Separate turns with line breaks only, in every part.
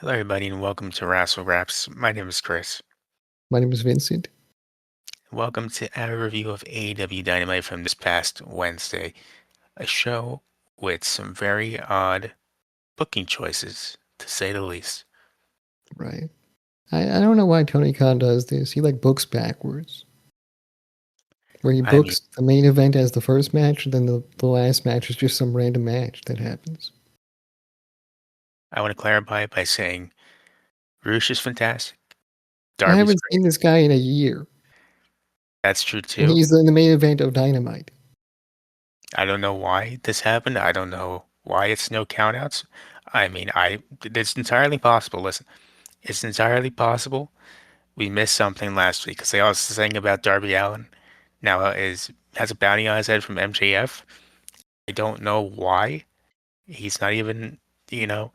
Hello, everybody, and welcome to Wrassle Graps. My name is Chris.
My name is Vincent.
Welcome to our review of AEW Dynamite from this past Wednesday, a show with some very odd booking choices, to say the least.
Right. I don't know why Tony Khan does this. He books backwards. Where he
I mean,
books the main event as the first match, and then the last match is just some random match that happens.
I want to clarify by saying Roosh is fantastic,
I
Darby's
haven't seen
great.
this guy in a year.
That's true
And
too.
he's in the main event of Dynamite.
I don't know why this happened. I don't know why it's no countouts. I mean, it's entirely possible. Listen, it's entirely possible we missed something last week because they also saying about Darby Allin now has a bounty on his head from MJF. I don't know why. He's not even, you know,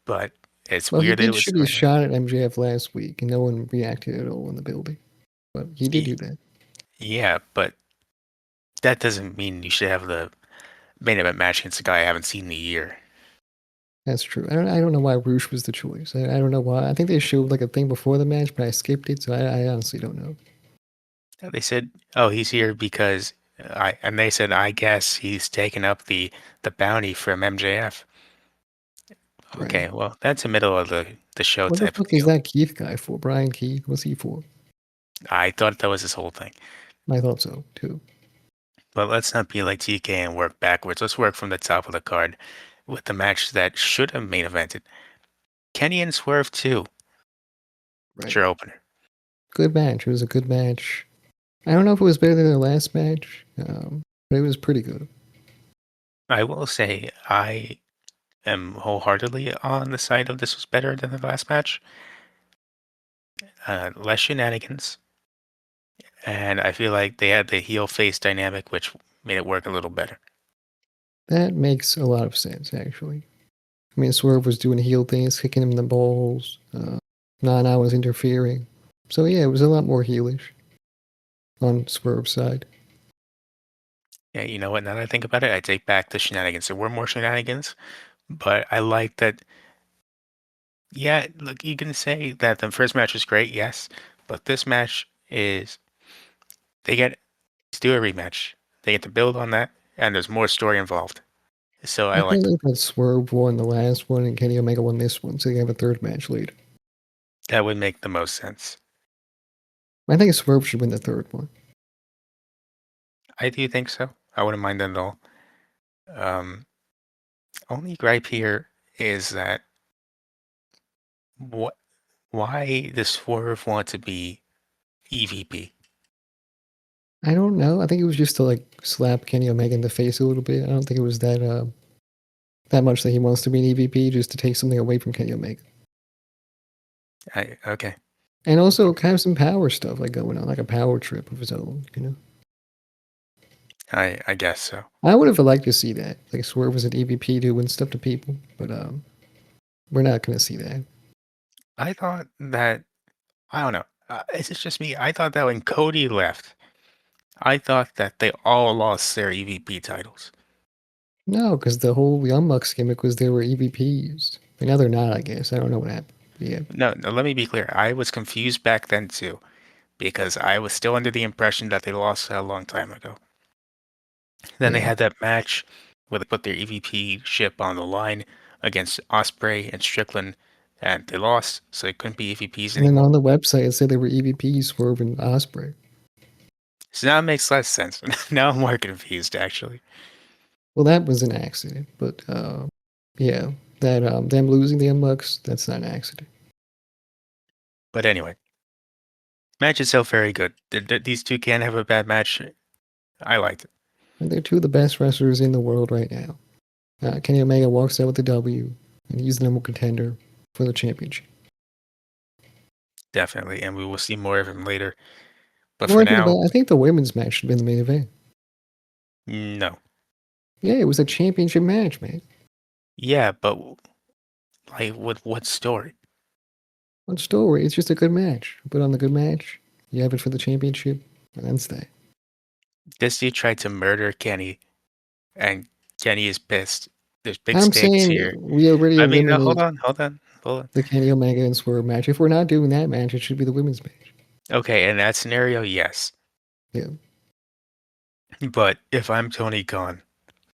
but it's
Well, he
weird that it
did
was
shoot his
something.
shot at MJF last week, and no one reacted at all in the building. But he did do that.
Yeah, but that doesn't mean you should have the main event match against a guy I haven't seen in a year.
That's true. I don't know why Roosh was the choice. I don't know why. I think they showed a thing before the match, but I skipped it, so I honestly don't know.
They said, "Oh, he's here because and they said, I guess he's taken up the bounty from MJF."
Right.
Okay, well, that's the middle of the show
What the
type of
fuck is
deal.
that Keith guy for? Brian Keith? What's he for?
I thought that was his whole thing.
I thought so too.
But let's not be like TK and work backwards. Let's work from the top of the card with the match that should have main evented. Kenny and Swerve 2. It's
Right.
your opener.
Good match. It was a good match. I don't know if it was better than the last match, but it was pretty good.
I will say I am wholeheartedly on the side of this was better than the last match. Less shenanigans. And I feel like they had the heel face dynamic, which made it work a little better.
That makes a lot of sense, actually. I mean, Swerve was doing heel things, kicking him in the balls. Nana was interfering. So yeah, it was a lot more heelish on Swerve's side.
Yeah, you know what? Now that I think about it, I take back the shenanigans. There were more shenanigans, but I like that. Yeah, look, you can say that the first match was great, yes, but this match is they get to do a rematch. They get to build on that, and there's more story involved. So I
I
like
can't
that.
believe that Swerve won the last one and Kenny Omega won this one, so they have a third match later.
That would make the most sense.
I think Swerve should win the third one.
I do think so. I wouldn't mind that at all. Um, Only gripe here is that what? Why does Swerve want to be EVP?
I don't know. I think it was just to slap Kenny Omega in the face a little bit. I don't think it was that much that he wants to be an EVP just to take something away from Kenny Omega.
Okay,
And also kind of some power stuff going on, like a power trip of his own.
I guess so.
I would have liked to see that. Like Swerve was an EVP doing stuff to people, but we're not gonna see that.
I thought that I don't know. Is it just me? I thought that when Cody left, I thought that they all lost their EVP titles.
No, because the whole Young Bucks gimmick was they were EVPs. But now they're not, I guess. I don't know what happened. But yeah.
No, no, let me be clear. I was confused back then too, because I was still under the impression that they lost a long time ago. Then they
Yeah.
had that match where they put their EVP ship on the line against Osprey and Strickland, and they lost, so they couldn't be EVPs
And then
anymore.
on the website it said they were EVPs, Swerve and Osprey.
So now it makes less sense. Now I'm more confused, actually.
Well, that was an accident, but yeah, that them losing the Young Bucks, that's not an accident.
But anyway, match itself very good. These two can't have a bad match. I liked it.
And they're two of the best wrestlers in the world right now. Kenny Omega walks out with the W, and he's the number one contender for the championship.
Definitely, and we will see more of him later. But
More
for
than
now,
that, I think the women's match should have been the main event.
no.
Yeah, it was a championship match, man.
Yeah, but like, what story?
What story? It's just a good match. Put on the good match. You have it for the championship, and that's that.
This dude tried to murder Kenny, and Kenny is pissed. There's big
I'm
stakes
saying
here.
we already
I mean, no, hold
eliminate.
on, hold on. Well,
The Kenny Omega and Swerve match. If we're not doing that match, it should be the women's match.
okay, in that scenario, yes.
Yeah.
But if I'm Tony Khan,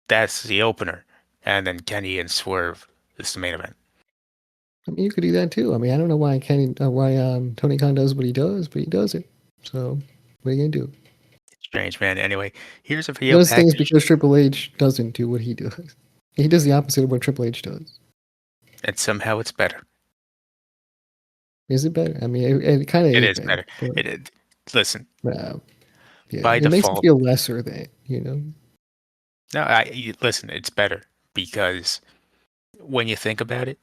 that's the opener, and then Kenny and Swerve is the main event.
I mean, you could do that too. I mean, I don't know why Tony Khan does what he does, but he does it. So what are you gonna do?
Strange, man. Anyway, here's a
He
video
does things
package,
because Triple H doesn't do what he does. He does the opposite of what Triple H does.
and somehow it's better.
Is it better? I mean, it kind of
It
is
is
better,
better. Listen,
but yeah,
by
it makes you
default,
feel lesser than you know.
no, listen, it's better because when you think about it,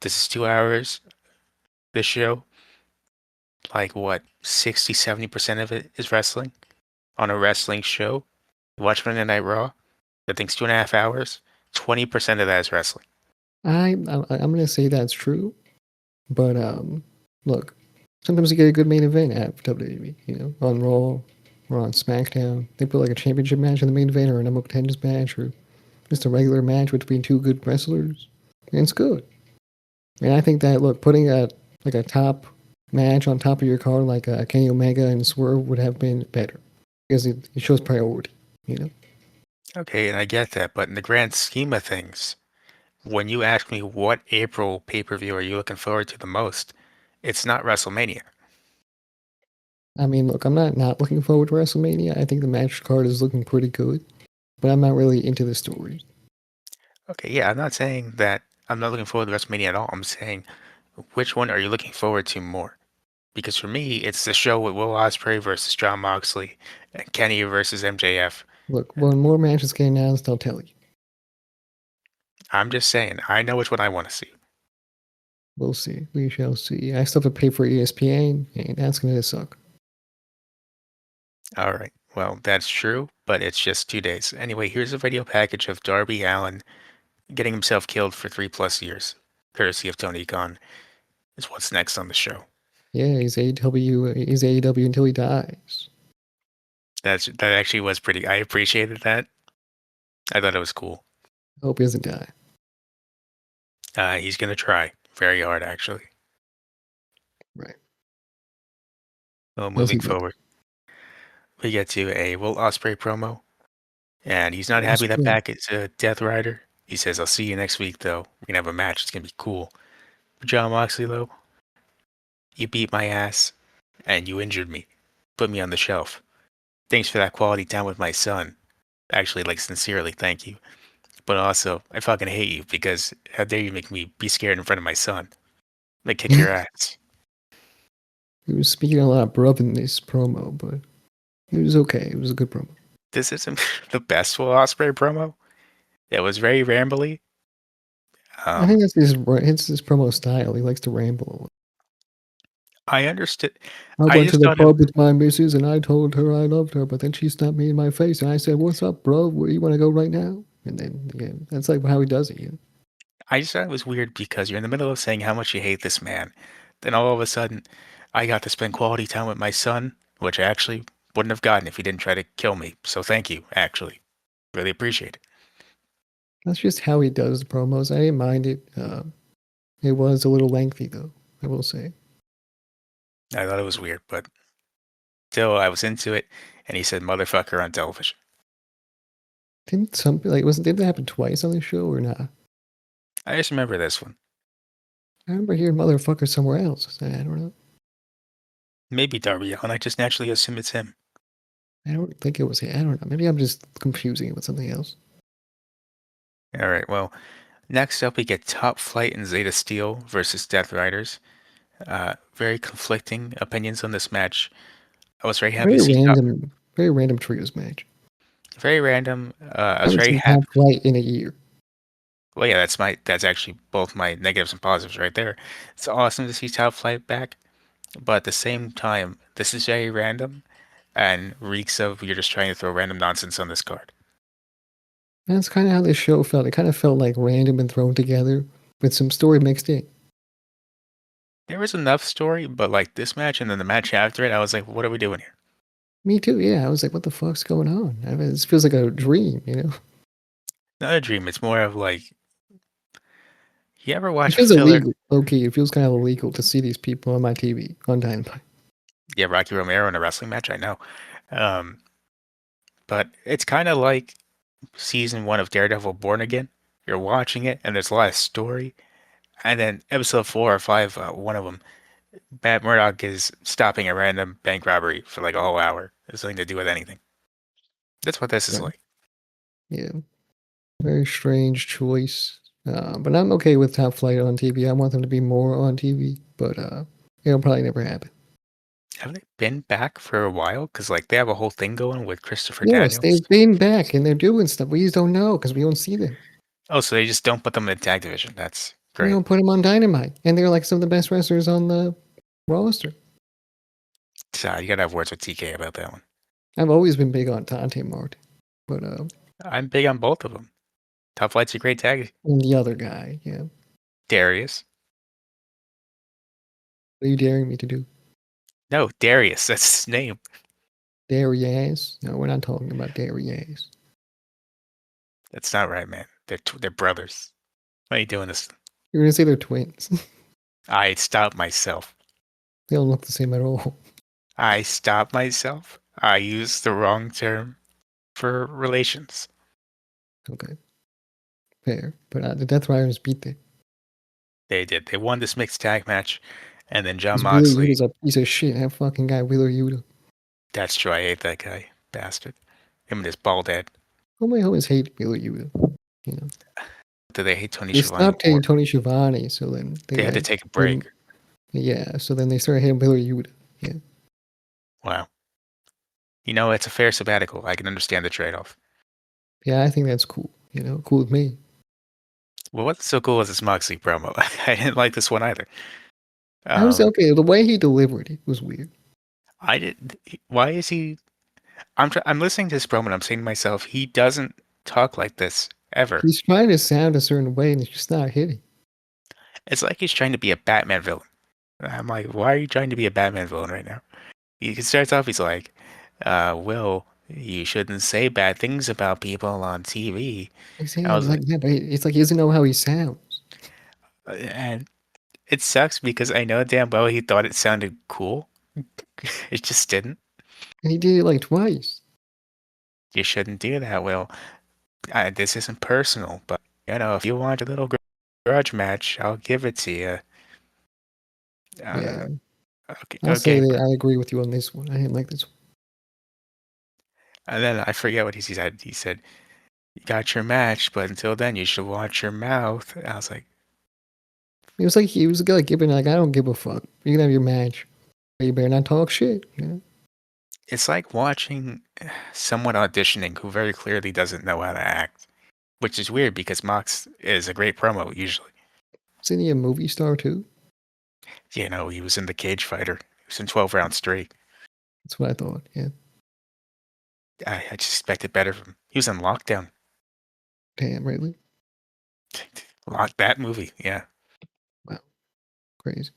this is 2 hours. This show, like what, 60, 70% of it is wrestling on a wrestling show. You watch Monday Night Raw, that thing's 2.5 hours. 20% of that is wrestling.
I'm gonna say that's true, but look, sometimes you get a good main event at WWE. You know, on Raw or on SmackDown, they put like a championship match in the main event, or a number contenders match, or just a regular match between two good wrestlers, and it's good. And I think that look, putting a like a top match on top of your card like Kenny Omega and Swerve would have been better because it shows priority. You know,
Okay, and I get that, but in the grand scheme of things, when you ask me what April pay-per-view are you looking forward to the most, it's not WrestleMania.
I mean, look, I'm not looking forward to WrestleMania. I think the match card is looking pretty good, but I'm not really into the story.
Okay, yeah, I'm not saying that I'm not looking forward to WrestleMania at all. I'm saying which one are you looking forward to more? Because for me, it's the show with Will Ospreay versus Jon Moxley and Kenny versus MJF.
Look, when more matches get announced, I'll tell you.
I'm just saying, I know which one I want to see.
We'll see. We shall see. I still have to pay for ESPN, and that's gonna suck.
All right, well, that's true, but it's just 2 days. Anyway, here's a video package of Darby Allin getting himself killed for 3+ years, courtesy of Tony Khan, is what's next on the show.
Yeah, he's AEW. He's AEW until he dies.
That actually was pretty. I appreciated that. I thought it was cool.
I hope he doesn't die.
He's gonna try very hard, actually.
Right.
Well,
How's he
moving
look?
forward, we get to a Will Ospreay promo, and he's not happy that
Osprey.
Pac is a Death Rider. He says, "I'll see you next week, though. We're gonna have a match. It's gonna be cool." John Moxley, though, you beat my ass, and you injured me, put me on the shelf. Thanks for that quality time with my son. Actually, like sincerely, thank you. But also, I fucking hate you because how dare you make me be scared in front of my son? They kick your ass.
He was speaking a lot of bruv in this promo, but it was okay. It was a good promo.
This isn't the best Will Ospreay promo. It was very rambly.
I think
Um,
that's his promo style. He likes to ramble.
I understood.
I
I
went to
just
the
thought it.
pub with my missus and I told her I loved her, but then she slapped me in my face and I said, "What's up, bro? Where you want to go right now?" And then yeah, that's like how he does it. You know?
I just thought it was weird because you're in the middle of saying how much you hate this man, then all of a sudden, I got to spend quality time with my son, which I actually wouldn't have gotten if he didn't try to kill me. So thank you, actually, really appreciate it.
That's just how he does the promos. I didn't mind it. It was a little lengthy though. I will say.
I thought it was weird, but still, I was into it. And he said "motherfucker" on television.
Didn't some like wasn't did that happen twice on the show or not?
I just remember this one.
I remember hearing "motherfucker" somewhere else. I don't know.
Maybe Darby Allin. I just naturally assume it's him.
I don't think it was. I don't know. Maybe I'm just confusing it with something else.
All right. Well, next up we get Top Flight and Zeta Steel versus Death Riders. Very conflicting opinions on this match. I was very happy to see Top.
Very random trios match.
Very random. I
I
was
haven't
very
seen
happy.
Top Flight in a year.
Well, yeah, that's actually both my negatives and positives right there. It's awesome to see Top Flight back, but at the same time, this is very random and reeks of you're just trying to throw random nonsense on this card.
That's kind of how this show felt. It kind of felt like random and thrown together with some story mixed in.
There was enough story, but like this match and then the match after it, I was like, what are we doing here?
Me too. Yeah, I was like, "What the fuck's going on?" I mean, this feels like a dream. You know,
Not a dream. It's more of like You ever
It
watch a
feels
filler?
illegal. Okay, it feels kind of illegal to see these people on my TV on Dynamite.
Yeah, Rocky Romero in a wrestling match. I know. Um, but it's kind of like season one of Daredevil Born Again. You're watching it, and there's a lot of story. And then episode 4 or 5, one of them, Matt Murdock is stopping a random bank robbery for like a whole hour. It's nothing to do with anything. That's what this is
Right.
like.
Yeah, very strange choice. But I'm okay with Top Flight on TV. I want them to be more on TV, but it'll probably never happen.
Haven't they been back for a while? Because like they have a whole thing going with Christopher
Yes,
Daniels.
they've been back and they're doing stuff. We just don't know because we don't see them.
Oh, so they just don't put them in the tag division. That's
We
great.
don't put them on Dynamite, and they're like some of the best wrestlers on the roster.
So you gotta have words with TK about that one.
I've always been big on Tante Martin, but
I'm big on both of them. Top Flight's a great tag.
and the other guy, yeah.
Darius.
What are you daring me to do?
No, Darius. That's his name.
Darius? No, we're not talking about Darius.
That's not right, man. They're brothers. Why are you doing this?
You're gonna say they're twins.
I stopped myself.
They don't look the same at all.
I stopped myself. I used the wrong term for relations.
Okay, fair. But the Death Riders beat them.
They did. They won this mixed tag match, and then John
Because Wheeler
Moxley.
Yuta's a piece of shit. That fucking guy, Wheeler Yuta.
That's true. I hate that guy, bastard. Him and his bald head.
All my homies hate Wheeler Yuta. You know,
Do they hate Tony
they
Schiavone
stopped
more?
hating Tony Schiavone, so then
They
they
had to take a
him,
break.
yeah. So then they started hating Wheeler Yuta. Yeah,
Wow. You know, it's a fair sabbatical. I can understand the trade-off.
yeah. I think that's cool. You know, cool with me.
Well, what's so cool is this Moxley promo. I didn't like this one either.
I was
Um,
okay. The way he delivered it was weird.
I did. Why is he? I'm listening to this promo and I'm saying to myself, he doesn't talk like this ever.
He's trying to sound a certain way, and it's just not hitting.
It's like he's trying to be a Batman villain. I'm like, why are you trying to be a Batman villain right now? He starts off, he's like, Will, you shouldn't say bad things about people on TV.
He's
I
saying
was like,
like that, but it's like he doesn't know how he sounds,
and it sucks because I know damn well he thought it sounded cool. It just didn't.
and he did it like twice.
You shouldn't do that, Will. This isn't personal, but you know, if you want a little grudge match, I'll give it to you. Uh,
Yeah,
okay,
I'll say
okay,
that
bro.
I agree with you on this one. I didn't like this one.
And then I forget what he said. He said, "You got your match, but until then, you should watch your mouth." I was like,
It was like he was like giving like I don't give a fuck. You can have your match, but you better not talk shit. You know?
it's like watching someone auditioning who very clearly doesn't know how to act, which is weird because Mox is a great promo usually.
Isn't he a movie star too?
You know, he was in the Cage Fighter. He was in 12 Round Straight.
That's what I thought. Yeah,
I just expected better from him. He was in Lockdown.
damn, really?
Lock that movie, yeah.
Wow, crazy.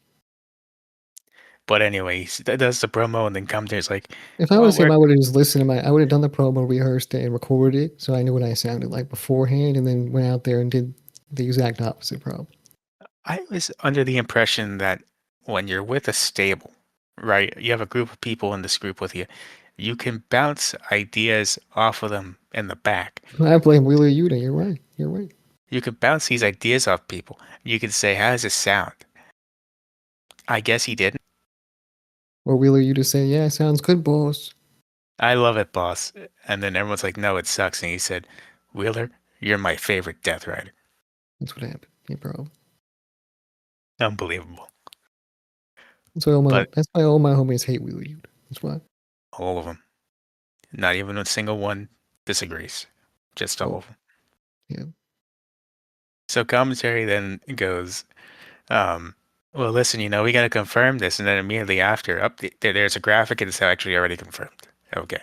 But anyway, he does the promo and then comes there. It's like,
If I
well,
was him,
we're
I would have just listened to my. I would have done the promo, rehearsed it, and recorded it, so I knew what I sounded like beforehand, and then went out there and did the exact opposite. Probably.
I was under the impression that when you're with a stable, right, you have a group of people in this group with you, you can bounce ideas off of them in the back.
I blame Wheeler Yuta. You're right. You're right.
You can bounce these ideas off people. You can say, how does this sound? I guess he didn't.
Or Wheeler Yuta say, "Yeah, sounds good, boss."
I love it, boss. And then everyone's like, no, it sucks. And he said, Wheeler, you're my favorite Death Rider.
That's what happened. Yeah, probably.
Unbelievable.
That's why all my
But
that's why all my homies hate Wheeler Yuta. That's why.
all of them, not even a single one disagrees. Just all
Oh,
of them.
yeah.
So commentary then goes, Um, well, listen, we got to confirm this. And then immediately after, there's a graphic and it's actually already confirmed. Okay.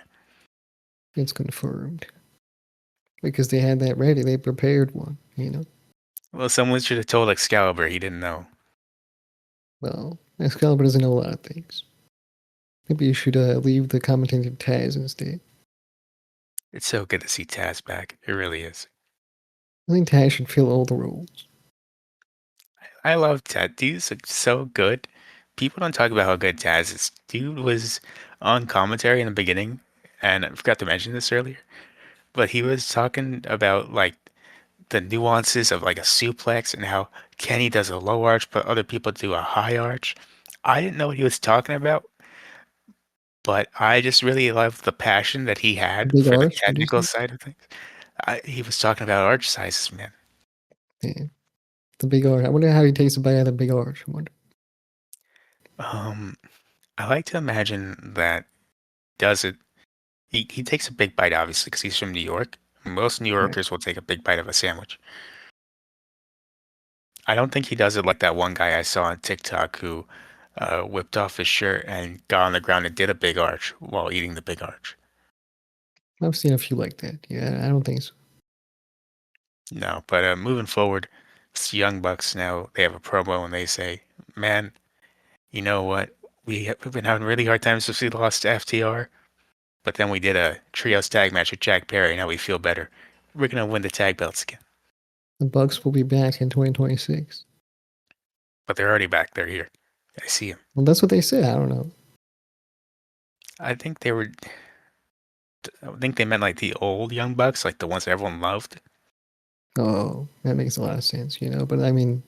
It's confirmed. Because they had that ready. They prepared one, you know?
Well, someone should have told Excalibur he didn't know.
Well, Excalibur doesn't know a lot of things. Maybe you should leave the commenting to Taz instead.
It's so good to see Taz back. It really is.
I think Taz should fill all the roles.
I love Taz. Dude's like, so good. People don't talk about how good Taz is. Dude was on commentary in the beginning, and I forgot to mention this earlier, but he was talking about like the nuances of like a suplex and how Kenny does a low arch, but other people do a high arch. I didn't know what he was talking about, but I just really loved the passion that he
A
had
big
for the
arch, did you
technical
say?
side of things. He was talking about arch sizes, man.
Yeah, the big arch. I wonder how he takes a bite out of the big arch. I wonder.
Um, I like to imagine that does it. He takes a big bite, obviously, because he's from New York. Most New
Right.
Yorkers will take a big bite of a sandwich. I don't think he does it like that one guy I saw on TikTok who whipped off his shirt and got on the ground and did a big arch while eating the big arch.
I've seen a few like that. Yeah, I don't think so.
No, but moving forward, it's the Young Bucks now. They have a promo and they say, "Man, you know what? We've been having really hard times since we lost to FTR, but then we did a trios tag match with Jack Perry. Now we feel better. We're gonna win the tag belts again."
The Bucks will be back in 2026.
But they're already back. They're here. I see them.
Well, that's what they said. I don't know.
I think they were. I think they meant like the old Young Bucks, like the ones that everyone loved.
Oh, that makes a lot of sense, you know. But I mean,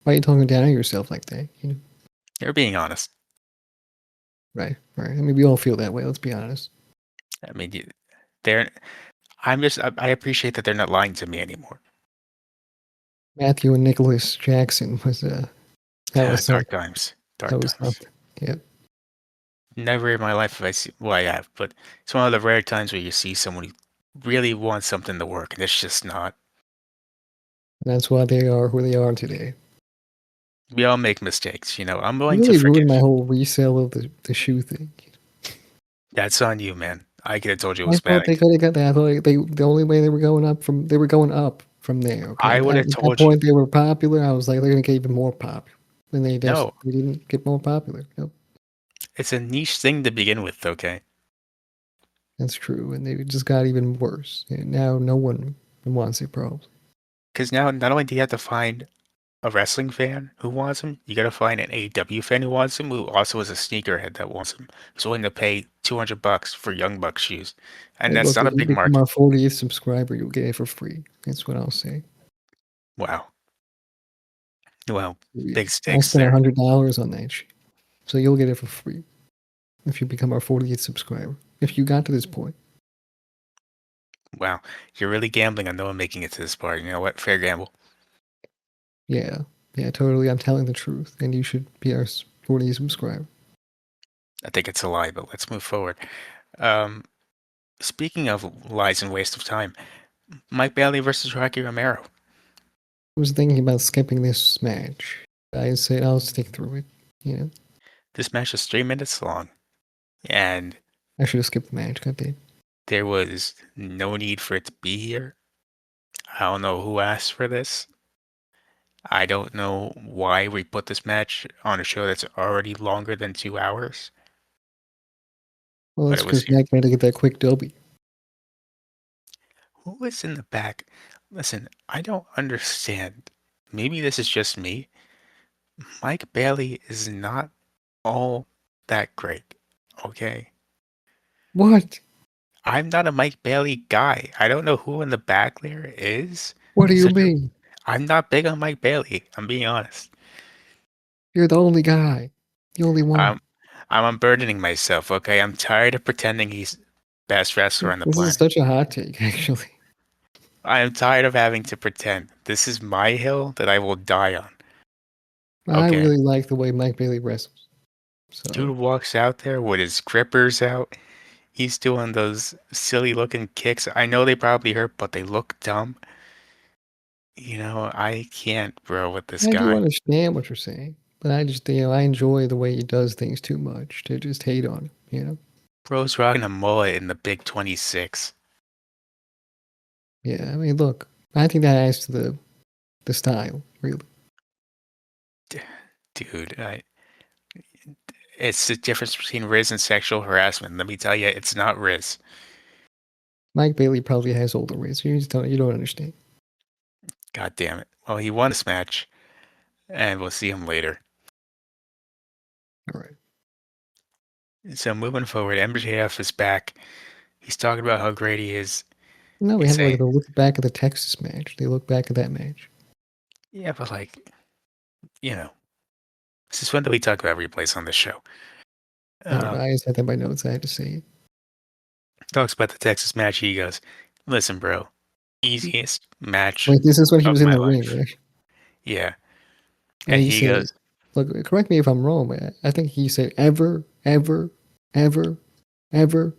why are you talking down on yourself like that? You know,
They're being honest.
right? Right. I mean, we all feel that way. Let's be honest.
I mean, they're. I'm just. I appreciate that they're not lying to me anymore.
Matthew and Nicholas Jackson was that was
Dark
something.
times. Dark
That was
times.
something. Yep.
Never in my life have I seen. Well, I have, but it's one of the rare times where you see someone who really wants something to work, and it's just not.
And that's why they are who they are today.
We all make mistakes, you know. I'm
It
willing to
really ruined my
forgive.
whole resale of the shoe thing.
That's on you, man. I could have told you it
I
was bad
thought they
idea.
could have got that. I thought they the only way they were going up from there. Okay,
I would
at
have
that
told you.
point they were popular. I was like, they're gonna get even more popular. And
No,
they didn't get more popular. Nope,
it's a niche thing to begin with, okay?
that's true. And they just got even worse. And now no one wants it, probably.
Because now not only do you have to find a wrestling fan who wants him, you gotta find an AEW fan who wants him, who also is a sneakerhead that wants him, who's willing to pay $200 for Young Buck shoes, and
Hey,
that's
look,
not
if
a
you
big
become
market.
our 40th subscriber, you'll get it for free. That's what I'll say.
Wow. Well,
Yeah.
big
I
stakes
spent
there.
$100 on that shit. So you'll get it for free if you become our 40th subscriber. If you got to this point.
Wow, you're really gambling on no one making it to this part. You know what? Fair gamble.
Yeah. Yeah, totally. I'm telling the truth. And you should be our 40th subscriber.
I think it's a lie, but let's move forward. Um, Speaking of lies and waste of time, Mike Bailey versus Rocky Romero.
I was thinking about skipping this match. I said I'll stick through it. You know,
This match is 3 minutes long, and
I should have skipped the match. God damn.
there was no need for it to be here. I don't know who asked for this. I don't know why we put this match on a show that's already longer than 2 hours,
Well,
but
that's
it was
because
here.
Mac had to get that quick W.
Who was in the back? Listen, I don't understand. Maybe this is just me. Mike Bailey is not all that great, okay?
What?
I'm not a Mike Bailey guy. I don't know who in the back there is.
What do you
Such a,
mean?
I'm not big on Mike Bailey. I'm being honest.
You're the only guy. The only one.
I'm I'm unburdening myself, okay? I'm tired of pretending he's best wrestler on the
This is
planet.
such a hot take, actually.
I am tired of having to pretend. This is my hill that I will die on.
I
Okay.
really like the way Mike Bailey wrestles. So,
Dude walks out there with his grippers out. He's doing those silly looking kicks. I know they probably hurt, but they look dumb. You know, I can't, bro, with this
I do
guy.
understand what you're saying. But I just, I enjoy the way he does things too much to just hate on him, you know?
Bro's rocking a mullet in the big 26.
Yeah, I mean, look, I think that adds to the style, really.
Dude, it's the difference between Riz and sexual harassment. Let me tell you, it's not Riz.
Mike Bailey probably has older ways. You don't understand.
God damn it. Well, he won this match. and we'll see him later.
All right.
So moving forward, MJF is back. He's talking about how great he is.
No, we
He's
had like
saying,
the look back at the Texas match. They look back at that match.
yeah, but like, you know, this is when do we talk about replays on this show?
I don't know.
Um,
I just had that in my notes. I had to say it.
Talks about the Texas match. He goes, listen, bro, easiest match
Wait, this is when he
of
was in
my
the ring,
life.
right?
Yeah.
And
And
he
he goes,
says, "Look, correct me if I'm wrong, but I think he said ever, ever, ever, ever,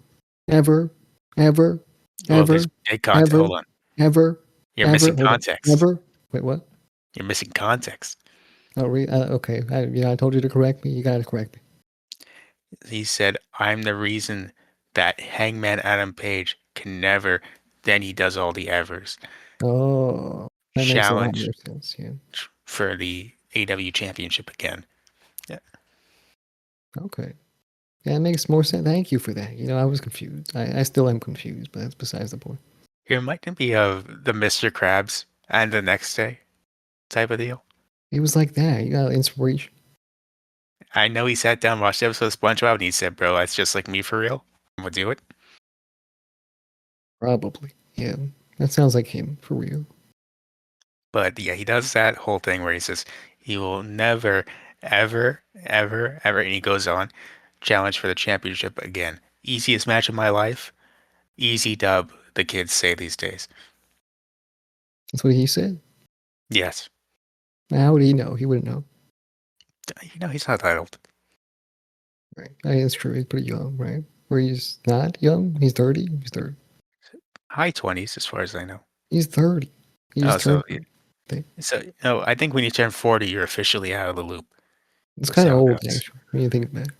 ever, ever,
well, there's
ever,
big context.
ever,
Hold on.
ever,
You're
ever.
missing
Hold on,
context.
ever. Wait, what?
You're missing context.
Oh, okay. I told you to correct me. You gotta correct me.
He said, I'm the reason that Hangman Adam Page can never, then he does all the evers,
Oh, that makes a lot
challenge
more sense. Yeah.
for the AEW Championship again. Yeah.
Okay. Yeah, it makes more sense. Thank you for that. I was confused. I still am confused, but that's besides the point.
It might be of the Mr. Krabs and the next day type of deal.
It was like that. You got inspiration.
I know he sat down, watched the episode of SpongeBob, and he said, bro, that's just like me for real. I'm gonna do it.
Probably. Yeah. That sounds like him, for real.
But yeah, he does that whole thing where he says he will never, ever, ever, ever, and he goes on, challenge for the championship again. Easiest match of my life. Easy dub, the kids say these days.
That's what he said.
Yes.
Now, how would he know? He wouldn't know.
He's not titled.
Right. I mean, it's true. He's pretty young, right? Where he's not young. He's 30. He's 30.
High 20s, as far as I know.
He's 30. He
Oh,
just turned
so,
30. I think.
so no, I think when you turn 40, you're officially out of the loop.
It's
That's
kind of
how it
old,
goes.
actually, when you think about it.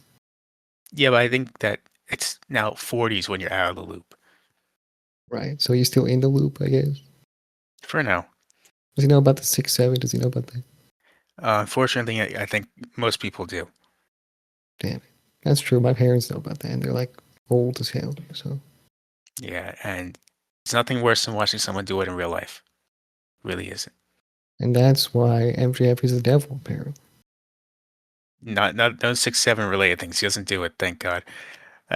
Yeah, but I think that it's now 40s when you're out of the loop.
Right. So he's still in the loop, I guess.
For now.
Does he know about the 6'7"? Does he know about that?
Unfortunately, I think most people do.
Damn it. That's true. My parents know about that, and they're like old as hell. So,
Yeah, and it's nothing worse than watching someone do it in real life. Really isn't.
and that's why MJF is the devil, apparently.
Not no 6-7 related things. He doesn't do it, thank God.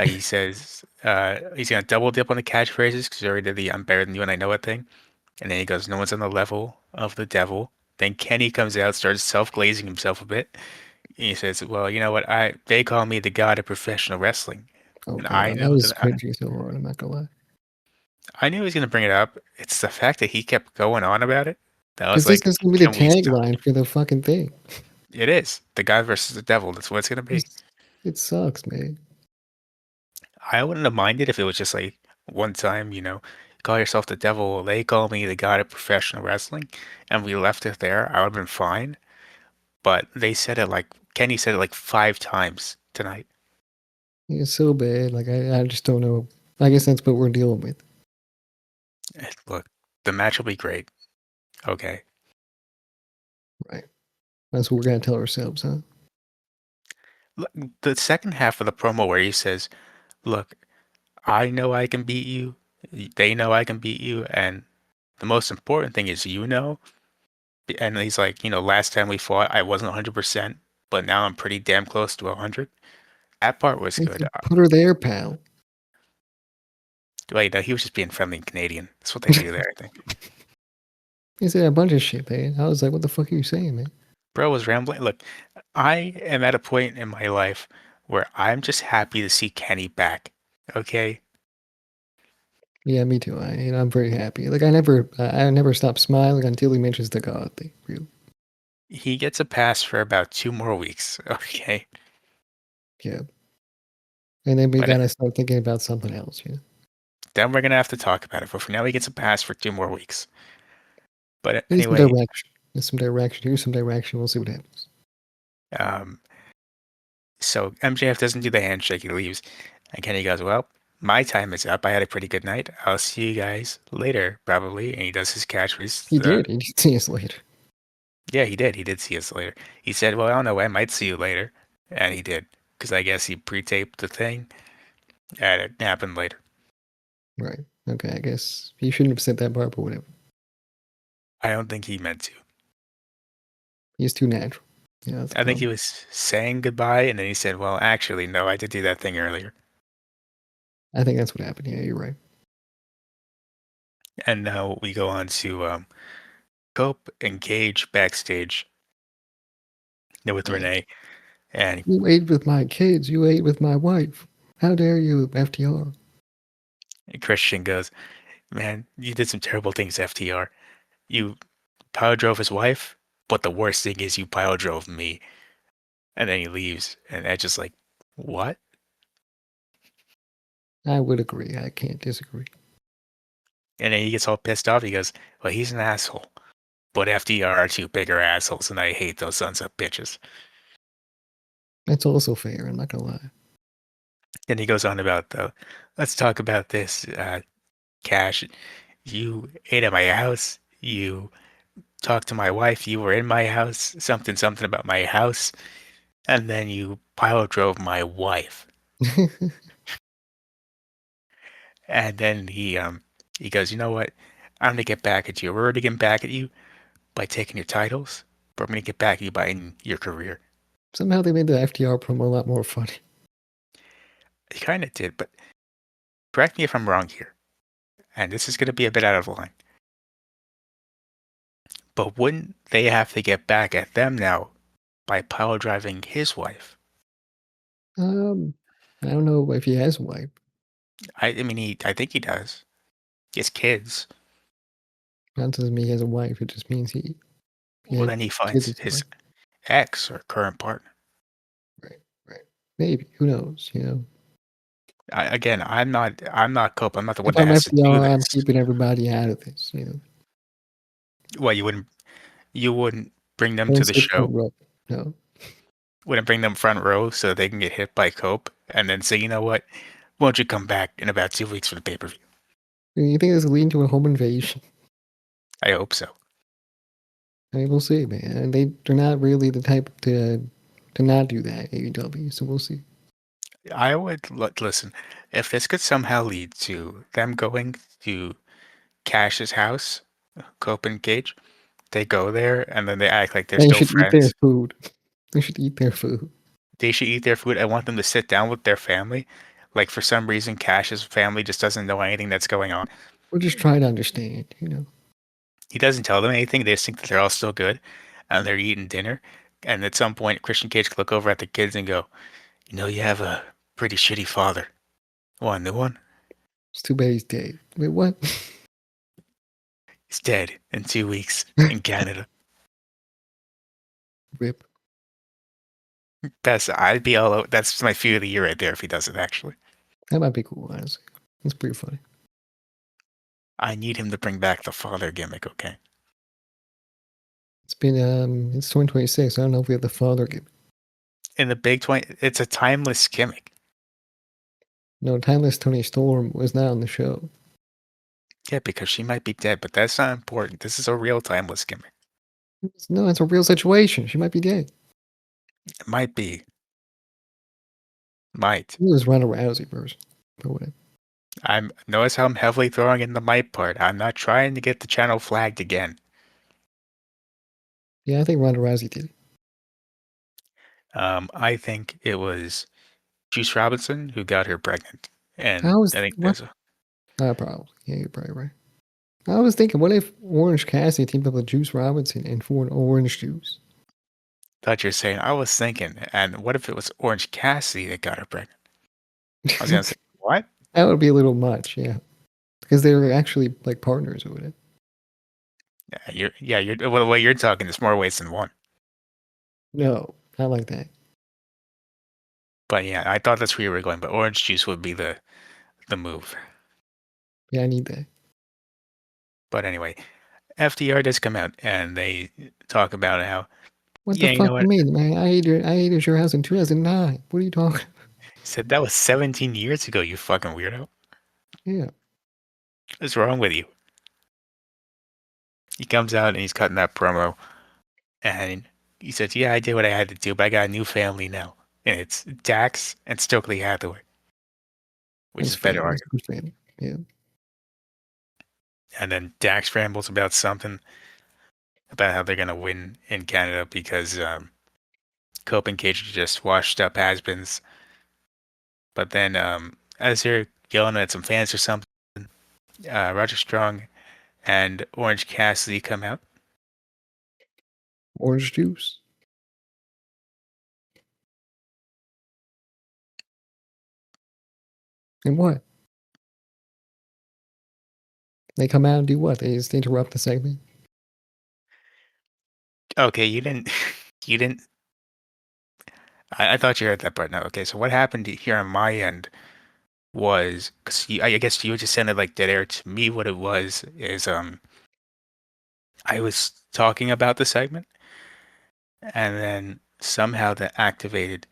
He says he's gonna double dip on the catchphrases because he already did the "I'm better than you and I know it" thing, and then he goes, "No one's on the level of the devil." Then Kenny comes out, starts self-glazing himself a bit. And he says, "Well, you know what? They call me the god of professional wrestling,
Oh
and I
god, I
know
was
that
cringing so hard. I'm not gonna lie.
I knew he was gonna bring it up. It's the fact that he kept going on about it. That was
Because this
like,
is gonna be the
can we stop?
tagline for the fucking thing.
It is the guy versus the devil. That's what it's gonna be.
It sucks, man.
I wouldn't have minded if it was just like one time, call yourself the devil. They call me the god of professional wrestling, and we left it there. I would have been fine. But they said it like Kenny said it like 5 times tonight.
It's so bad. Like I just don't know. I guess that's what we're dealing with.
Look, the match will be great. Okay.
Right. That's what we're gonna tell ourselves, huh?
Look, the second half of the promo where he says, "Look, I know I can beat you. They know I can beat you, and the most important thing is you know." And he's like, last time we fought, I wasn't 100%, but now I'm pretty damn close to 100. That part was
They
good.
said, put her there, pal.
Wait, no, he was just being friendly and Canadian. That's what they do there, I think.
He said a bunch of shit, man. I was like, what the fuck are you saying, man?
Bro was rambling. Look, I am at a point in my life where I'm just happy to see Kenny back. Okay?
Yeah, me too. I'm very happy. Like I never stop smiling until he mentions the God thing. Really.
He gets a pass for about 2 more weeks. Okay?
Yeah. And then we
But
gotta start thinking about something else.
then we're going to have to talk about it. But for now, he gets a pass for 2 more weeks. But
Need some
anyway,
direction. Need some direction. Here's some direction. We'll see what happens.
um, so MJF doesn't do the handshake. He leaves. And Kenny goes, well, my time is up. I had a pretty good night. I'll see you guys later, probably. And he does his
He
catchphrase.
did. He did see us later.
Yeah, he did. He did see us later. He said, well, I don't know. I might see you later. And he did. Because I guess he pre-taped the thing. And it happened later.
Right. Okay, I guess he shouldn't have said that part, but whatever.
I don't think he meant to.
He's too natural. Yeah, that's the
I think he
problem.
was saying goodbye, and then he said, "Well, actually, no, I did do that thing earlier."
I think that's what happened. Yeah, you're right.
And now we go on to Cope and Cage backstage with
Right.
Renee, and
You ate with my kids. You ate with my wife. How dare you, FTR?
Christian goes, "Man, you did some terrible things, FTR. You pile drove his wife, but the worst thing is you pile drove me." And then he leaves, and Edge is like, "What?"
I would agree. I can't disagree.
And then he gets all pissed off. He goes, "Well, he's an asshole, but FDR are two bigger assholes, and I hate those sons of bitches."
That's also fair. I'm not gonna lie.
Then he goes on about let's talk about this, Cash. You ate at my house. You talked to my wife. You were in my house. Something, something about my house. And then you pile drove my wife. And then he goes, "You know what? I'm gonna get back at you. We're already getting back at you by taking your titles, but I'm gonna get back at you by ending your career."
Somehow they made the FTR promo a lot more funny.
He kind of did, but correct me if I'm wrong here. And this is gonna be a bit out of line. But wouldn't they have to get back at them now by pile driving his wife?
Um, I don't know if he has a wife.
I mean, I think he does. He has kids.
That doesn't mean he has a wife. It just means he
Well,
had
then he
kids
finds
with his
his
wife.
ex or current partner.
Right, right. Maybe. Who knows? You know.
Again, I'm not Cope. I'm not the one
If
that
I'm
has to do
FDR, I'm
this.
keeping everybody out of this. You know.
Well, you wouldn't bring them to
Don't
the
say front
show.
row. No.
Wouldn't bring them front row so they can get hit by Cope, and then say, "You know what? Won't you come back in about 2 weeks for the pay-per-view?"
You think this will lead to a home invasion?
I hope so.
I mean, we'll see, man. They're not really the type to not do that, AEW. So we'll see.
I would listen if this could somehow lead to them going to Cash's house, Cope and Cage. They go there and then they act like they're
They
still
should eat their
friends.
food. They should eat their food.
They should eat their food. I want them to sit down with their family. Like for some reason, Cash's family just doesn't know anything that's going on.
We're just trying to understand. You know.
He doesn't tell them anything. They just think that they're all still good and they're eating dinner. And at some point, Christian Cage could look over at the kids and go, "You have a pretty shitty father. Want a new one?
It's too bad he's dead. Wait, what?
He's dead in 2 weeks in Canada."
Rip.
I'd be all over. That's my feud of the year right there if he does it, actually.
That might be cool, honestly. That's pretty funny.
I need him to bring back the father gimmick, okay?
It's 2026. I don't know if we have the father gimmick.
In the Big 20, it's a timeless gimmick.
No, Timeless Tony Storm was not on the show.
Yeah, because she might be dead, but that's not important. This is a real timeless gimmick.
No, it's a real situation. She might be dead.
It might be. Might.
It was Ronda Rousey version. But whatever.
Notice how I'm heavily throwing in the might part. I'm not trying to get the channel flagged again.
Yeah, I think Ronda Rousey did it.
I think it was Juice Robinson who got her pregnant. And
I was
I think
what?
there's a
Probably. Yeah, you're probably right. I was thinking, what if Orange Cassidy teamed up with Juice Robinson and formed Orange Juice?
thought you were saying I was thinking, and what if it was Orange Cassidy that got her pregnant? I was gonna say, what?
That would be a little much, yeah, because they were actually like partners with it.
You're well, the way you're talking, there's more ways than one.
No, not like that.
But yeah, I thought that's where you were going, but orange juice would be the move.
Yeah, I need that.
But anyway, FDR does come out and they talk about how,
What the
yeah, you
fuck
know
you
what?
mean, man? I ate at your house in 2009. What are you talking?
He said that was 17 years ago, you fucking weirdo.
Yeah,
What's wrong with you? He comes out and he's cutting that promo and he says, "Yeah, I did what I had to do, but I got a new family now." And it's Dax and Stokely Hathaway, which
that's
is a better
family. That's
argument.
good family. Yeah,
And then Dax rambles about something about how they're gonna win in Canada because Cope and Cage are just washed up has-beens. But then as they're yelling at some fans or something, Roger Strong and Orange Cassidy come out.
Orange juice. And what? They come out and do what? They just interrupt the segment?
Okay, you didn't, you didn't. I thought you heard that part. No, okay. So what happened here on my end was, because I guess you just sounded like dead air to me. What it was is, I was talking about the segment, and then somehow that activated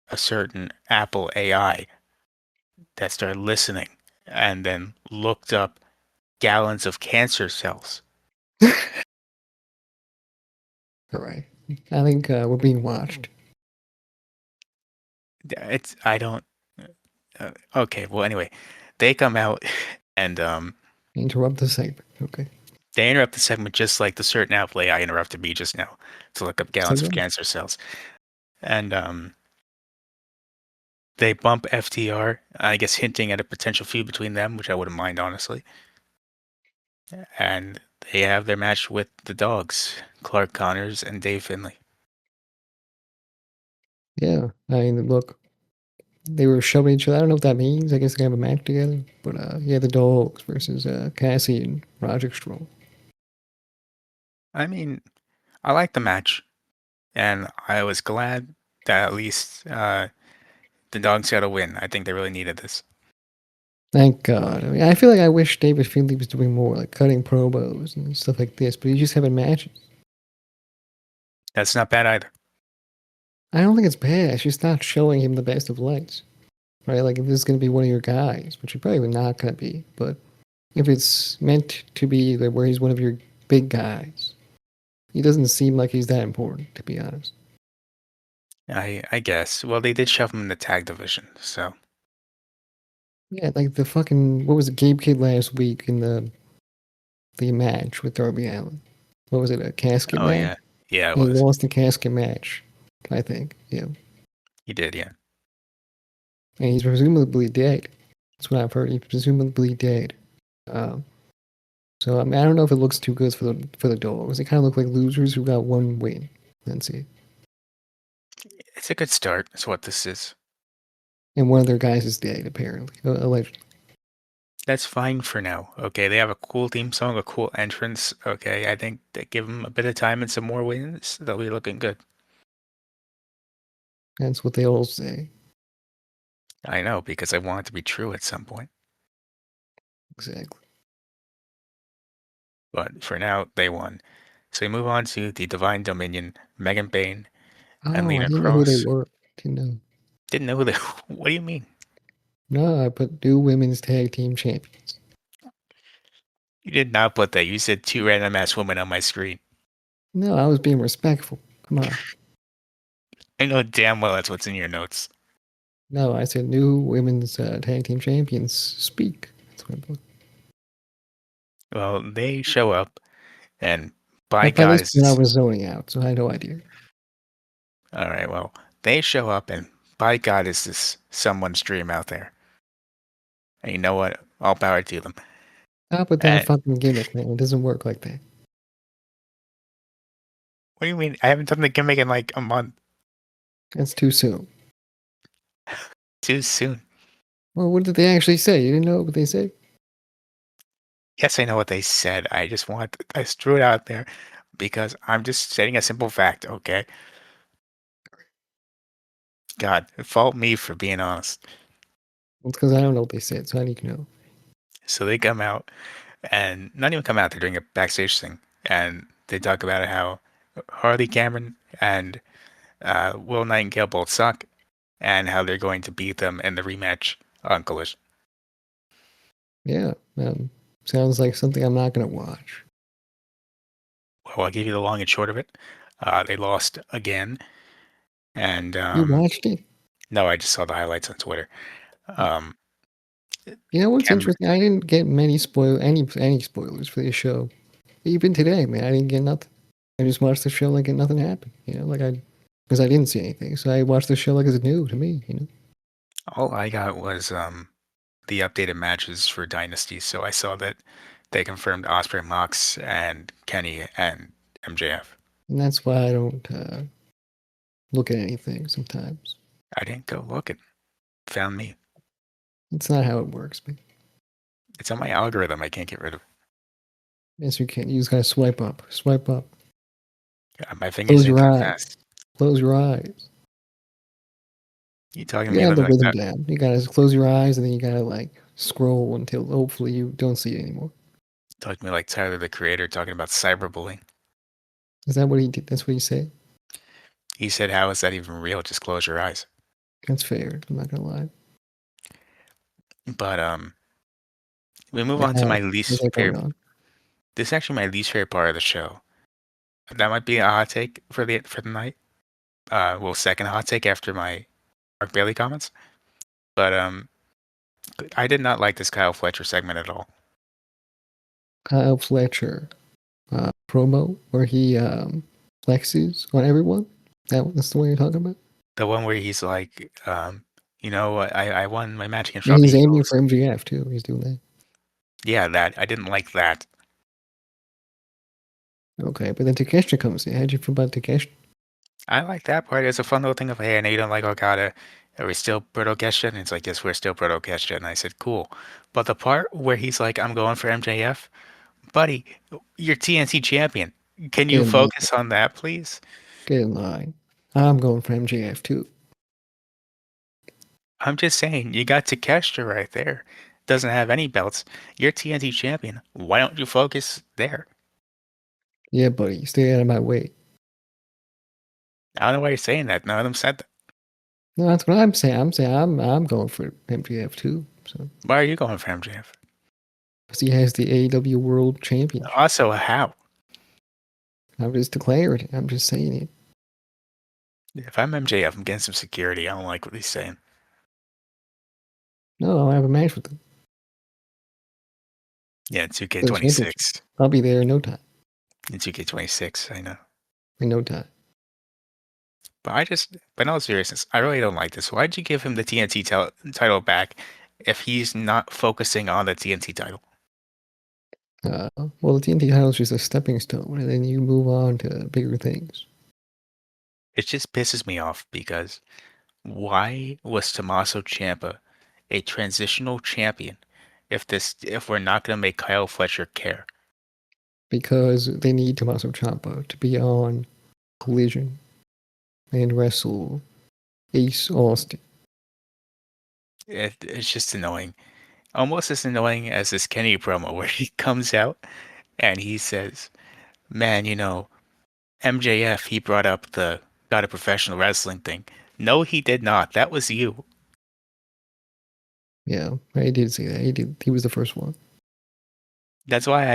a certain Apple AI that started listening, and then looked up gallons of cancer cells.
All right. I think we're being watched.
It's I don't. Okay, well anyway, they come out and
Interrupt the segment. Okay.
they interrupt the segment just like the certain Apple AI interrupted me just now to look up
So
gallons of
go.
cancer cells. And they bump FTR, I guess hinting at a potential feud between them, which I wouldn't mind honestly. And they have their match with the dogs, Clark Connors and Dave Finlay.
Yeah. I mean, look, they were shoving each other. I don't know what that means. I guess they have a match together. But yeah, the dogs versus Cassie and Roger Strong.
I mean, I like the match, and I was glad that at least the dogs got a win. I think they really needed this.
Thank God. I mean, I feel like I wish David Finley was doing more, like cutting promos and stuff like this, but he's just having matches.
That's not bad either.
I don't think it's bad. It's just not showing him the best of lights, right? Like if this is going to be one of your guys, which he probably not going to be, but if it's meant to be like where he's one of your big guys, he doesn't seem like he's that important, to be honest.
I guess. Well, they did shove him in the tag division, so.
Yeah, like the fucking what was it, Gabe Kid last week in the match with Darby Allin? What was it, a casket
Oh
match?
yeah, yeah, it
He
was.
lost the casket match, I think. Yeah,
He did, yeah.
and he's presumably dead. That's what I've heard. He's presumably dead. Um, so I mean, I don't know if it looks too good for the dogs. They kind of look like losers who got one win. That's it.
It's a good start. Is what this is.
And one of their guys is dead, apparently, allegedly.
That's fine for now. Okay, they have a cool theme song, a cool entrance. Okay, I think they give them a bit of time and some more wins. They'll be looking good.
That's what they all say.
I know because I want it to be true at some point.
Exactly.
But for now, they won. So we move on to the Divine Dominion, Megan Bayne and
Oh, I
Lena
didn't know who they
Cross.
were. Didn't know.
Didn't know who they. What do you mean?
No, I put new women's tag team champions.
You did not put that. You said two random ass women on my screen.
No, I was being respectful. Come on.
I know damn well that's what's in your notes.
No, I said new women's tag team champions speak. That's what I put.
Well, they show up, and by
By
God,
this
is
point, I
this.
was zoning out, so I had no idea.
All right, well, they show up, and by God, is this someone's dream out there? And you know what? All power to them.
Stop with that
And
fucking gimmick, man. It doesn't work like that.
what do you mean? I haven't done the gimmick in like a month.
That's too soon.
Too soon.
Well, what did they actually say? You didn't know what they said?
Yes, I know what they said. I just threw it out there because I'm just stating a simple fact, okay? God, fault me for being honest.
It's because I don't know what they said, so I need to know.
So they come out and not even come out, they're doing a backstage thing. And they talk about how Harley Cameron and Will Nightingale both suck and how they're going to beat them in the rematch on Collision.
Yeah, sounds like something I'm not going to watch.
Well, I'll give you the long and short of it. They lost again. And
You watched it?
no, I just saw the highlights on Twitter. Um,
You know what's
Cameron,
interesting? I didn't get any spoilers for this show. Even today, man, I didn't get nothing. I just watched the show like nothing happened. Because I didn't see anything, so I watched the show like it's new to me.
All I got was the updated matches for Dynasty, so I saw that they confirmed Osprey, Mox, and Kenny and MJF.
And that's why I don't look at anything sometimes.
I didn't go looking. Found me.
It's not how it works, man.
It's on my algorithm. I can't get rid of it.
Yes, you can. You just gotta swipe up, swipe up.
My fingers
Close
ain't
your
that
eyes,
fast.
close your eyes.
You talking to
You
me
have the
like
rhythm
that?
down. You gotta close your eyes, and then you gotta like scroll until hopefully you don't see it anymore.
Talking to me like Tyler the Creator talking about cyberbullying.
Is that what he did? That's what he said.
He said, "How is that even real? Just close your eyes."
That's fair. I'm not gonna lie.
But we move on to
Now,
my
what's
least
that going
favorite.
on?
This is actually my least favorite part of the show. That might be a hot take for the night. Well, second hot take after my Mark Bailey comments. But I did not like this Kyle Fletcher segment at all.
Kyle Fletcher promo where he flexes on everyone. That's the one you're talking about.
The one where he's like, I won my match against
And
Robbie
he's aiming
Eagles.
for MGF too. He's doing that.
Yeah, that I didn't like that.
Okay, but then Takeshita comes in. How'd you feel about Takeshita?
I like that part. It's a fun little thing of, hey, I know you don't like Okada. Are we still Proto Kesha? And it's like, yes, we're still Proto Kesha. And I said, cool. But the part where he's like, I'm going for MJF, buddy, you're TNT champion. Can
Get
you
in line.
focus on that, please?
Get in line. I'm going for MJF too.
I'm just saying, you got Takeshita right there. Doesn't have any belts. You're TNT champion. Why don't you focus there?
Yeah, buddy, stay out of my way.
I don't know why you're saying that. None of them said that.
No, that's what I'm saying. I'm going for MJF too. So,
Why are you going for MJF?
because he has the AEW World Championship.
Also, how?
I'm just declaring it. I'm just saying it.
If I'm MJF, I'm getting some security. I don't like what he's saying.
No, I'll have a match with him
Yeah,
for the championship.
2K26.
I'll be there in no time.
In 2K26, I know.
In no time.
But in all seriousness, I really don't like this. Why'd you give him the TNT title back if he's not focusing on the TNT title?
Well, the TNT title is just a stepping stone, and then you move on to bigger things.
It just pisses me off because why was Tommaso Ciampa a transitional champion if we're not gonna make Kyle Fletcher care?
Because they need Tommaso Ciampa to be on Collision and wrestle Ace Austin.
It's just annoying. Almost as annoying as this Kenny promo where he comes out and he says, "Man, MJF, he brought up the got a professional wrestling thing." No, he did not. That was you.
Yeah, I did say that. He did. He was the first one.
That's why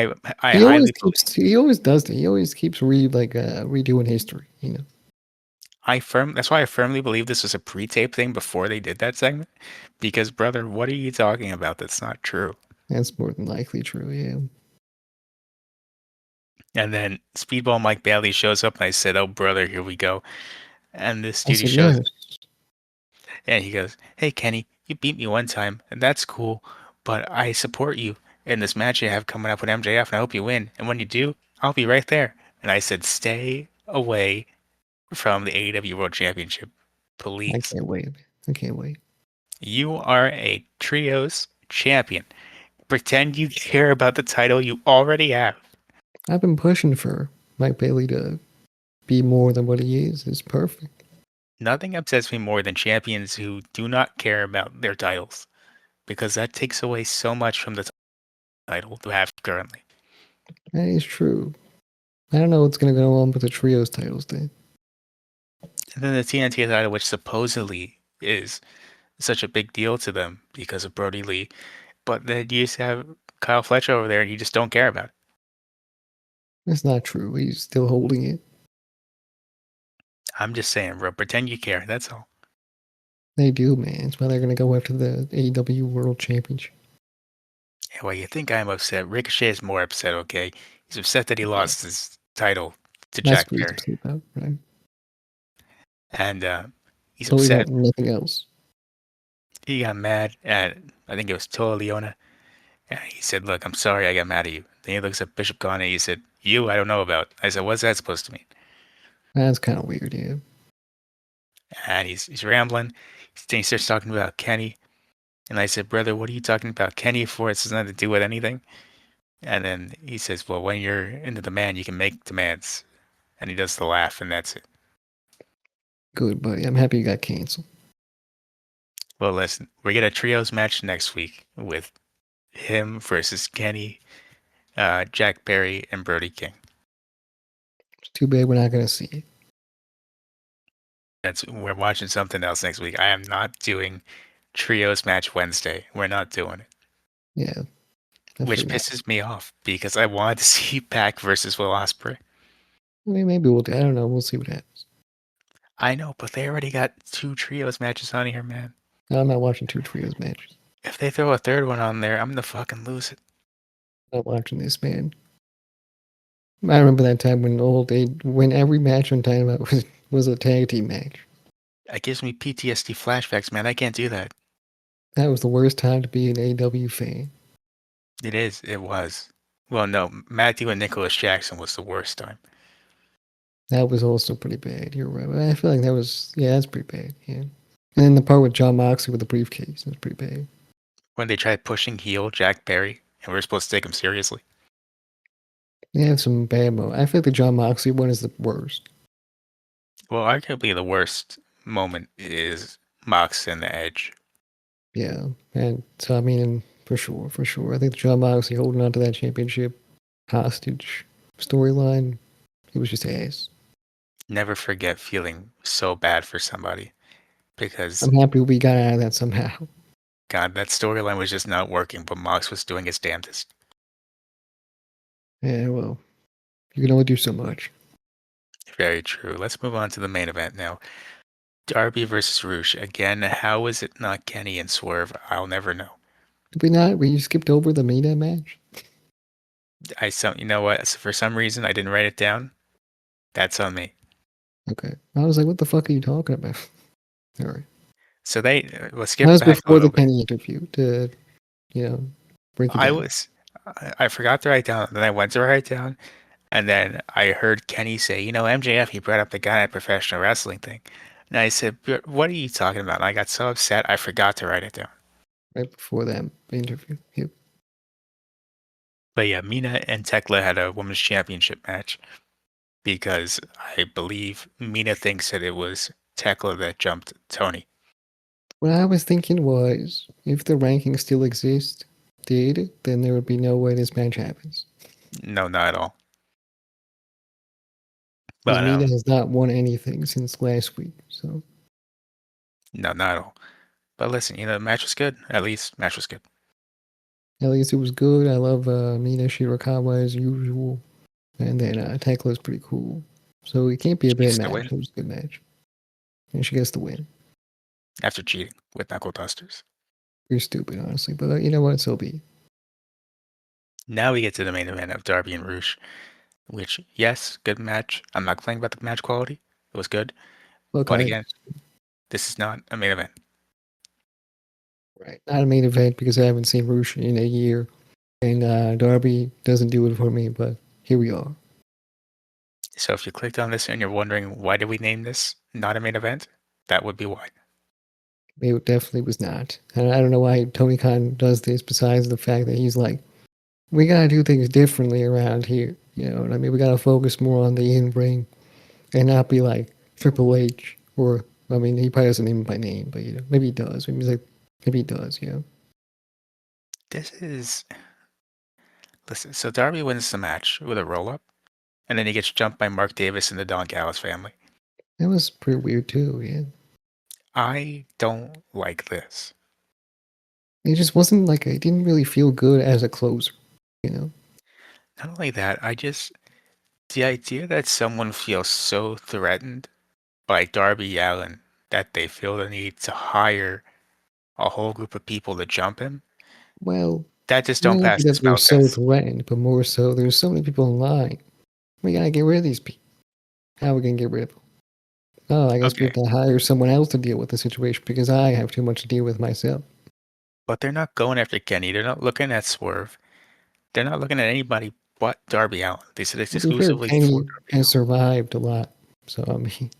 I
He always
highly believe.
keeps. He always does that. He always keeps redoing history.
That's why I firmly believe this was a pre-tape thing before they did that segment. Because, brother, what are you talking about? That's not true.
That's more than likely true. Yeah.
And then Speedball Mike Bailey shows up, and I said, "Oh, brother, here we go." And this
I
dude he
said
shows,
yes.
and he goes, "Hey, Kenny, you beat me one time, and that's cool, but I support you in this match you have coming up with MJF, and I hope you win. And when you do, I'll be right there." And I said, "Stay away from the AEW World Championship,
I
please.
can't wait. I can't wait.
You are a trios champion. Pretend you care about the title you already have."
I've been pushing for Mike Bailey to be more than what he is. It's perfect.
Nothing upsets me more than champions who do not care about their titles, because that takes away so much from the title to have currently.
That is true. I don't know what's gonna go on with the trios titles then.
And then the TNT title, which supposedly is such a big deal to them because of Brody Lee, but then you just have Kyle Fletcher over there and you just don't care about it.
That's not true. He's still holding it.
I'm just saying, bro, pretend you care. That's all.
They do, man. That's why they're gonna go after the AEW World Championship.
Yeah, well, you think I'm upset. Ricochet is more upset, okay? He's upset that he
Yeah.
lost his title to
That's
Jack
what he's
Perry,
upset about, right?
and he's
Totally
upset.
about nothing else.
He got mad at, I think it was Toa Leona, and he said, "Look, I'm sorry I got mad at you." Then he looks at Bishop Gunn and he said, "You, I don't know about." I said, "What's that supposed to mean?"
That's kind of weird, yeah.
And he's rambling. Then he starts talking about Kenny, and I said, "Brother, what are you talking about Kenny for? It has nothing to do with anything." And then he says, "Well, when you're into demand, you can make demands." And he does the laugh, and that's it.
Good, buddy. I'm happy you got canceled.
Well, listen, we get a trios match next week with him versus Kenny, Jack Perry, and Brody King.
It's too bad we're not going to see it.
We're watching something else next week. I am not doing trios match Wednesday. We're not doing it,
Yeah,
which
definitely not.
pisses me off because I wanted to see Pac versus Will Ospreay.
I mean, maybe we'll do. I don't know. We'll see what happens.
I know, but they already got two trios matches on here, man.
I'm not watching two trios matches.
If they throw a third one on there, I'm gonna fucking lose it.
I'm not watching this, man. I remember that time when every match on Dynamite was a tag team match.
It gives me PTSD flashbacks, man. I can't do that.
That was the worst time to be an AEW fan.
It is. It was. Well, no, Matthew and Nicholas Jackson was the worst time
That was also pretty bad. You're right. I feel like that's pretty bad. Yeah. And then the part with John Moxley with the briefcase was pretty bad.
when they tried pushing heel Jack Perry, and we were supposed to take him seriously.
They have some bad moments. I feel like the John Moxley one is the worst.
Well, arguably the worst moment is Mox and the Edge.
Yeah. And so, I mean, for sure. I think the John Moxley holding on to that championship hostage storyline, it was just ass.
Never forget feeling so bad for somebody because
I'm happy we got out of that somehow.
God, that storyline was just not working, but Mox was doing his damnedest.
Yeah, well, you can only do so much.
Very true. Let's move on to the main event now. Darby versus Roosh. Again, how is it not Kenny and Swerve? I'll never know.
Did we not? We skipped over the Mina match?
You know what? For some reason, I didn't write it down. That's on me.
Okay. I was like, what the fuck are you talking about? All right.
So let's
That
skip
was
back a
before the
little bit.
Kenny interview to, you know, break it
I
down.
was, I forgot to write down. Then I went to write down, and then I heard Kenny say, MJF, he brought up the guy at professional wrestling thing. And I said, What are you talking about? And I got so upset, I forgot to write it down.
Right before that interview. Yep.
But yeah, Mina and Tekla had a women's championship match because I believe Mina thinks that it was Tekla that jumped Tony.
What I was thinking was, if the rankings still then there would be no way this match happens.
No, not at all.
Because
But
Mina has not won anything since last week. So
no, not at all. But listen, the match was good. At least match was good.
at least it was good. I love Mina Shirakawa as usual. And then Tekla's pretty cool. So it can't be a
She
bad
gets the
match.
win
It was a good match. And she gets the win.
after cheating with knuckle dusters.
You're stupid, honestly. But you know what? So be it.
Now we get to the main event of Darby and Roosh, which yes, good match. I'm not complaining about the match quality. It was good.
Look,
But
I
again, this is not a main event.
right. Not a main event because I haven't seen Roosh in a year. And Darby doesn't do it for me, but here we are.
So if you clicked on this and you're wondering why did we name this not a main event, that would be why.
It definitely was not. And I don't know why Tony Khan does this besides the fact that he's like, we gotta do things differently around here. You know what I mean? We gotta focus more on the in ring and not be like Triple H or I mean he probably doesn't name him by name, but maybe he does. Maybe he does,
This is listen. So Darby wins the match with a roll up, and then he gets jumped by Mark Davis and the Don Callis family.
That was pretty weird too, yeah.
I don't like this.
It just wasn't like it didn't really feel good as a closer, you know?
Not only that, the idea that someone feels so threatened by Darby Allin that they feel the need to hire a whole group of people to jump him,
Well,
that just
not
don't
like
pass the
that they're
smell
so
test.
threatened, but more so there's so many people in line. We gotta get rid of these people. How are we gonna get rid of him? Oh, I guess we have
Okay,
to hire someone else to deal with the situation because I have too much to deal with myself.
but they're not going after Kenny. They're not looking at Swerve. They're not looking at anybody but Darby Allin. They said it's
To be fair,
exclusively for
Kenny
Darby
has
Allin.
survived a lot, so I mean,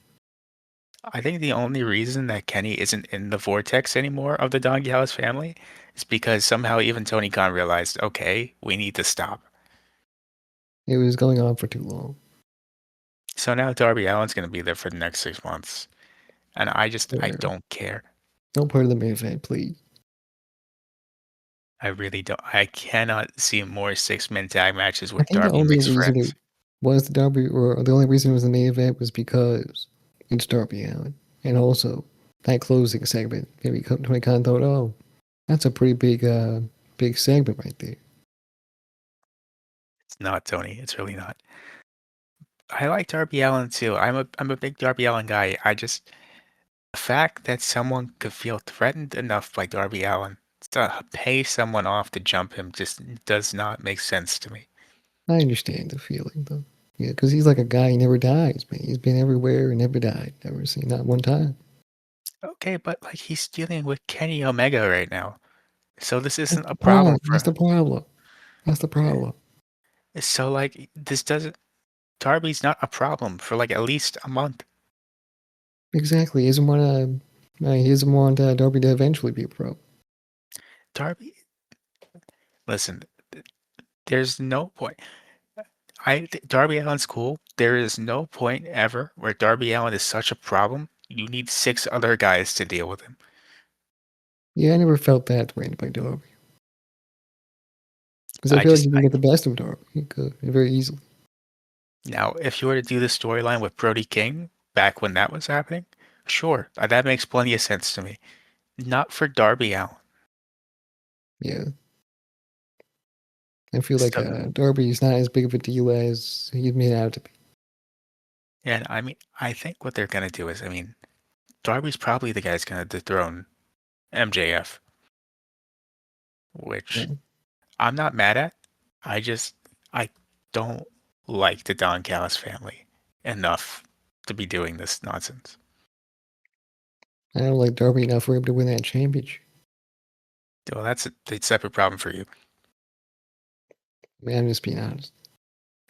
I think the only reason that Kenny isn't in the vortex anymore of the Don Gallows family is because somehow even Tony Khan realized, okay, we need to stop.
it was going on for too long.
So now Darby Allin's going to be there for the next 6 months. And I
Sure.
don't care.
Don't put it in the main event, please.
I really don't. I cannot see more six-man tag matches
I
where
think the
Darby
only
makes
reason
friends.
it was the Derby, or the only reason it was the main event was because it's Darby Allin. And also, that closing segment, maybe Tony Khan thought, oh, that's a pretty big segment right there.
It's not Tony. It's really not. I like Darby Allin too. I'm a big Darby Allin guy. The fact that someone could feel threatened enough by Darby Allin to pay someone off to jump him just does not make sense to me.
I understand the feeling, though. Yeah, because he's like a guy, he never dies, man. He's been everywhere and never died. Never seen not one time.
Okay, but like he's dealing with Kenny Omega right now. So this
That's
isn't a
the problem.
problem
That's
for
the problem. That's the problem.
so like this doesn't Darby's not a problem for like at least a month.
Exactly. He doesn't want Darby to eventually be a pro.
Darby, listen, there's no point. Darby Allin's cool. There is no point ever where Darby Allin is such a problem. You need six other guys to deal with him.
Yeah, I never felt that threatened by Darby. Because I
I
feel like
just
he can
I
get the best of Darby. He could very easily.
Now if you were to do the storyline with Brody King back when that was happening, sure, that makes plenty of sense to me. Not for Darby Allin.
Yeah, I feel like
So
Darby is not as big of a deal as he's made out to be.
and I mean I think what they're gonna do is Darby's probably the guy that's gonna dethrone MJF,
Yeah.
which I'm not mad at. I don't like the Don Callis family enough to be doing this nonsense.
I don't like Darby enough for him to win that championship.
Well, that's a separate problem for you
I mean, I'm just being honest.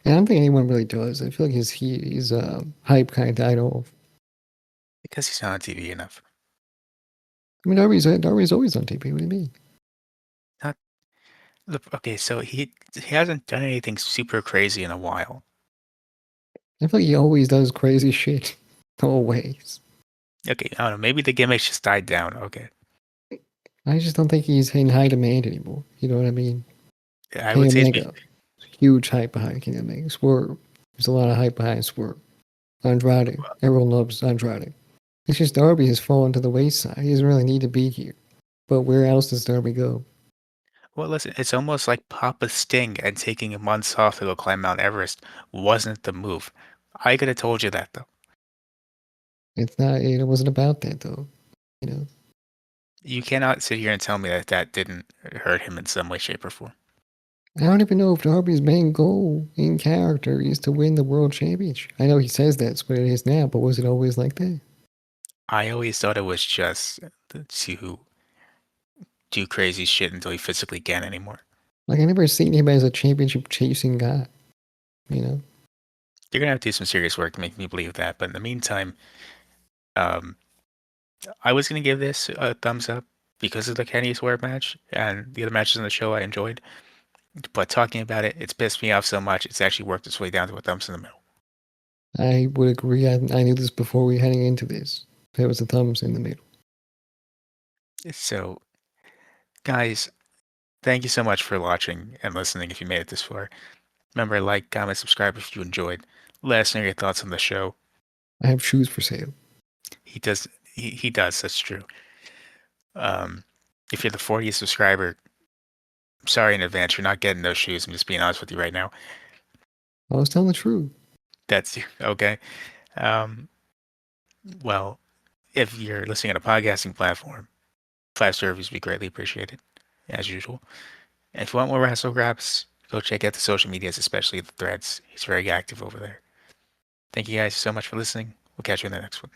And I don't think anyone really does. I feel like he's hype kind of died off.
because he's not on TV enough.
I mean, Darby's always on TV. What do you mean?
Not okay, so he hasn't done anything super crazy in a while.
I feel like he always does crazy shit. Always.
Okay, I don't know. Maybe the gimmicks just died down. Okay,
I just don't think he's in high demand anymore. You know what I mean?
I
Kenny
would say
Omega, huge hype behind Kenny Omega. Swerve, there's a lot of hype behind Swerve. Andrade, everyone loves Andrade. It's just Darby has fallen to the wayside. He doesn't really need to be here. But where else does Darby go?
well, listen, it's almost like Papa Sting and taking months off to go climb Mount Everest wasn't the move. I could have told you that though.
It's not. It wasn't about that though. You know.
You cannot sit here and tell me that that didn't hurt him in some way, shape, or form.
I don't even know if Darby's main goal in character is to win the world championship. I know he says that's what it is now, but was it always like that?
I always thought it was just to do crazy shit until he physically can't anymore.
Like I never seen him as a championship chasing guy. You know.
You're gonna have to do some serious work to make me believe that. But in the meantime, um, I was gonna give this a thumbs up because of the Kenny Swear match and the other matches on the show I enjoyed. But talking about it, it's pissed me off so much it's actually worked its way down to a thumbs in the middle.
I would agree. I knew this before we heading into this. There was a thumbs in the middle.
So, guys, thank you so much for watching and listening. If you made it this far, remember like, comment, subscribe if you enjoyed. Let us know your thoughts on the show.
I have shoes for sale.
He does. He does. That's true. Um, if you're the 40th subscriber, I'm sorry in advance. You're not getting those shoes. I'm just being honest with you right now.
I was telling the truth.
That's okay. Um, well, if you're listening on a podcasting platform, 5 star reviews would be greatly appreciated, as usual. And if you want more Wrassle Graps, go check out the social medias, especially the threads. He's very active over there. Thank you guys so much for listening. We'll catch you in the next one.